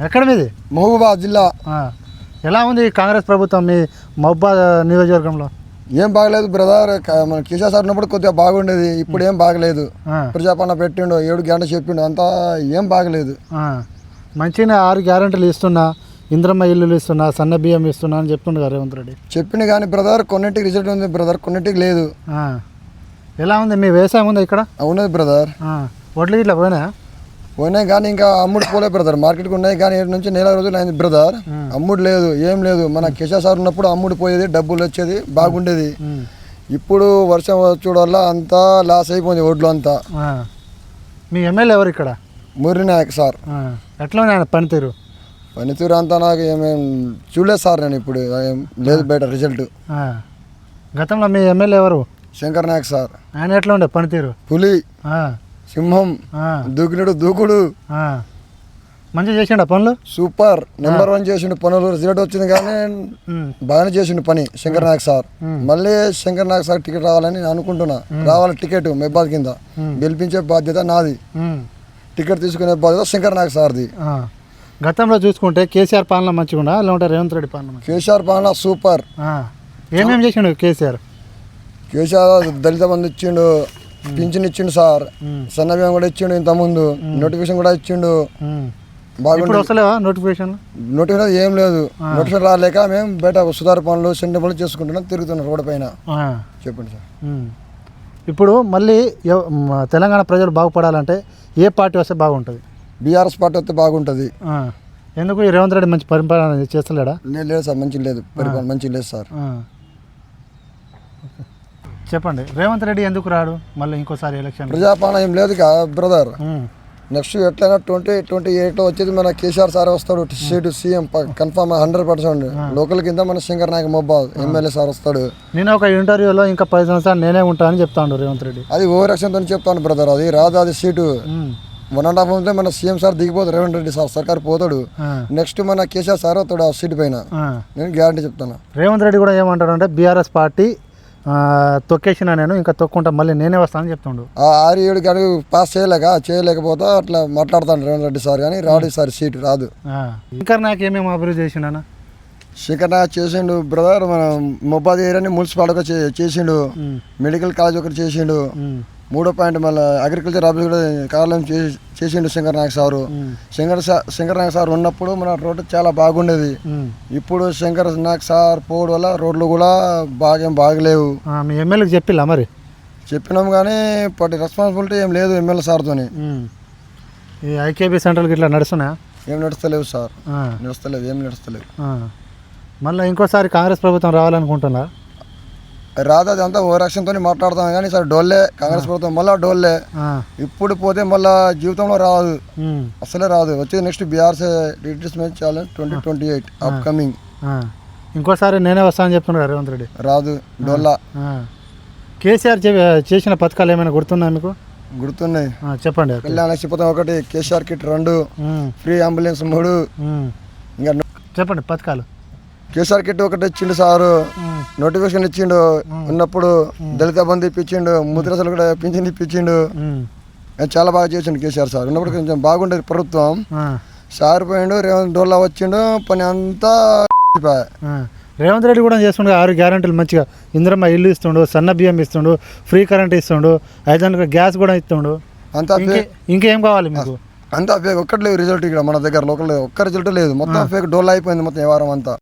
ఎక్కడ మీది? మహబూబాబాద్ జిల్లా. ఎలా ఉంది కాంగ్రెస్ ప్రభుత్వం మీ మహబూబాబాద్ నియోజకవర్గంలో? ఏం బాగలేదు బ్రదర్. మన కేసీఆర్ సార్ ఉన్నప్పుడు కొద్దిగా బాగుండేది, ఇప్పుడు ఏం బాగలేదు. ప్రజాపాలన పెట్టిండు, 7 గంటలు చెప్పిండు, అంతా ఏం బాగలేదు. మంచిగా 6 గ్యారెంటీలు ఇస్తున్నా, ఇంద్రమ్మ ఇల్లులు ఇస్తున్నా, సన్న బియ్యం ఇస్తున్నా అని చెప్తుండే కదా రేవంత్ రెడ్డి. చెప్పిండు కానీ బ్రదర్ కొన్నింటికి రిజల్ట్ ఉంది బ్రదర్, కొన్నింటికి లేదు. ఎలా ఉంది మీ వ్యవసాయం? ఉంది ఇక్కడ ఉన్నది బ్రదర్. వడ్లు ఇట్లా పోయినాయి కానీ ఇంకా అమ్ముడు పోలే బ్రదర్. మార్కెట్కి ఉన్నాయి కానీ 7 నుంచి 4 రోజులు అయింది బ్రదర్. అమ్ముడు లేదు, ఏం లేదు. మన కేసీఆర్ సార్ ఉన్నప్పుడు అమ్ముడు పోయేది, డబ్బులు వచ్చేది, బాగుండేది. ఇప్పుడు వర్షం వచ్చడం వల్ల అంతా లాస్ అయిపోయింది వడ్లు అంతా. మీ ఎమ్మెల్యే ఎవరు ఇక్కడ? మురళీ నాయక్ సార్. ఎట్లా ఉంది ఆయన పనితీరు? పనితీరు అంతా నాకు ఏమేం చూడలేదు సార్. నేను ఇప్పుడు లేదు బయట రిజల్ట్. గతంలో మీ ఎమ్మెల్యే ఎవరు? శంకర్ నాయక్ సార్. ఆయన ఎట్లా ఉండే పనితీరు? పులి, సింహం, దూకుడు మంచిగా చేసిండు పనులు. సూపర్, నెంబర్ 1 చేసిండు పనులు. రిజల్ట్ వచ్చింది కానీ బాగానే చేసిండు పని శంకర్ నాయక్ సార్. మళ్ళీ శంకర్ నాయక్ సార్ టికెట్ రావాలని నేను అనుకుంటున్నా. రావాలి టికెట్ మెహబాద్ కింద. గెలిపించే బాధ్యత నాది, టికెట్ తీసుకునే బాధ్యత శంకర్ నాయక్ సార్ది. గతంలో చూసుకుంటే కేసీఆర్ పాలన మంచిగా ఉందా లేకుంటే రేవంత్ రెడ్డి పాలన? కేసీఆర్ పాలన సూపర్. ఏమేమి చేసిండు కేసీఆర్? దళిత బంధు ఇచ్చిండు, పింఛన్ ఇచ్చిండు సార్, సన్న బియ్యం కూడా ఇచ్చిండు, ఇంతకుముందు నోటిఫికేషన్ కూడా ఇచ్చిండు. బాగుంది. వస్తలేవా నోటిఫికేషన్? నోటిఫికేషన్ ఏం లేదు. నోటిఫికేషన్ రాలేక మేము బయట సుధార పనులు, సెంటర్ పనులు చేసుకుంటున్నాం, తిరుగుతున్నాం రోడ్డు పైన. చెప్పండి సార్. ఇప్పుడు మళ్ళీ తెలంగాణ ప్రజలు బాగుపడాలంటే ఏ పార్టీ వస్తే బాగుంటుంది? బీఆర్ఎస్ పార్టీ వస్తే బాగుంటుంది. ఎందుకు ఈ రేవంత్ రెడ్డి మంచి పరిపాలన చేస్తలేడా? లేదు సార్, మంచి లేదు పరిపాలన, మంచి లేదు సార్. చెప్పండి, రేవంత్ రెడ్డి ఎందుకు రాడు మళ్ళీ ఇంకోసారి ఎలక్షన్? ప్రజాపాలన ఏం లేదు బ్రదర్. నెక్స్ట్ ఎట్లయినా 2028లో వచ్చేది మన కేసీఆర్ సార్ వస్తాడు. Seat CM confirm 100%. లోకల్ కింద మన శంకర్ నాయక్ మహబూబాబాద్ ఎమ్మెల్యే సార్ వస్తాడు. నేను ఒక ఇంటర్వ్యూలో ఇంకా 10 సంవత్సరాలు నేనే ఉంటానని చెప్తాను రేవంత్ రెడ్డి. అది ఓవర్ యాక్షన్తో చెప్తాను బ్రదర్. అది రాదు, అది సీటు 1.5 మంత్లో మన సీఎం సార్ దిగిపోతాడు, రేవంత్ రెడ్డి సార్ సర్కార్ పోతాడు. నెక్స్ట్ మన కేసీఆర్ సార్ వస్తాడు ఆ సీటు పైన, నేను గ్యారంటీ చెప్తాను. రేవంత్ రెడ్డి కూడా ఏమంటాడు అంటే బీఆర్ఎస్ పార్టీ తొక్కేసిన, నేను ఇంకా తొక్కుంటా, మళ్ళీ నేనే వస్తానని చెప్తుండు. 6-7 కానీ పాస్ చేయలేకపోతే అట్లా మాట్లాడతాను రేవంత్ రెడ్డి సార్. కానీ రాడు సార్, సీటు రాదు. శంకర్ నాయక్ ఏమేమి అభివృద్ధి చేసిండు? శంకర్ నాయక్ చేసిండు బ్రదర్. మన మహబూబాబాద్ ఏరియాని మున్సిపాలిటీగా చేసిండు. మెడికల్ కాలేజ్ ఒకటి చేసిండు. 3వ పాయింట్ మళ్ళీ అగ్రికల్చర్ ఆఫీస్ కూడా కార్యాలయం చేసిండు శంకర్ నాయక్ సారు. శంకర్ నాయక్ సార్ ఉన్నప్పుడు మన రోడ్డు చాలా బాగుండేది. ఇప్పుడు శంకర్ నాయక్ సార్ పోవడం వల్ల రోడ్లు కూడా బాగలేవు. మీ ఎమ్మెల్యేకి చెప్పిలా మరి? చెప్పినాం కానీ ఇప్పటి రెస్పాన్సిబిలిటీ ఏం లేదు ఎమ్మెల్యే సార్తోని. ఈ ఐకేబీ సెంటర్కి ఇట్లా నడుస్తున్నా? ఏం నడుస్తలేవు సార్, ఏం నడుస్తలేవు. మళ్ళీ ఇంకోసారి కాంగ్రెస్ ప్రభుత్వం రావాలనుకుంటున్నా? రాదు, అది అంతా ఓవర్ యాక్షన్తో మాట్లాడతాం కానీ సార్ డోల్లే కాంగ్రెస్ ప్రభుత్వం, మళ్ళీ డోల్లే. ఇప్పుడు పోతే మళ్ళీ జీవితంలో రాదు, అసలే రాదు. వచ్చేది నెక్స్ట్ బీఆర్ఎస్ రిట్రీస్మెంట్ ఛాలెంజ్ 2028 అప్కమింగ్. ఇంకోసారి నేనే వస్తానని చెప్తున్నారు రేవంత్ రెడ్డి. రాదు, డోల్లా. కేసీఆర్ చేసిన పథకాలు ఏమైనా గుర్తున్నాయి మీకు? గుర్తున్నాయి, చెప్పండి. కళ్యాణ లక్ష్మీపథకం 1, కేసీఆర్ కిట్ 2, ఫ్రీ అంబులెన్స్ 3. ఇంకా చెప్పండి పథకాలు. కేసీఆర్ కిట్ 1 ఇచ్చిండు సారు, నోటిఫికేషన్ ఇచ్చిండు. ఉన్నప్పుడు దళిత బంధు ఇప్పించిండు, ముద్రసలు కూడా పింఛన్ ఇప్పించిండు. చాలా బాగా చేసిండు కేసీఆర్ సార్. ఉన్నప్పుడు కొంచెం బాగుండేది ప్రభుత్వం. సార్ పోయిండు, రేవంత్ డోల్లా వచ్చిండు, పని అంతా. రేవంత్ రెడ్డి కూడా చేస్తుండే 6 గ్యారెంటీలు మంచిగా. ఇంద్రమ్మ ఇల్లు ఇస్తుండు, సన్న బియ్యం ఇస్తుండు, ఫ్రీ కరెంట్ ఇస్తుండు, 500 గ్యాస్ కూడా ఇస్తుండు. అంతా ఇంకేం కావాలి మీకు? అంతా ఫేక్, ఒక్కటి లేదు రిజల్ట్ ఇక్కడ మన దగ్గర లోకల్. ఒక్క రిజల్ట్ లేదు, మొత్తం ఫేక్. డోల్లా అయిపోయింది మొత్తం వ్యవహారం అంతా.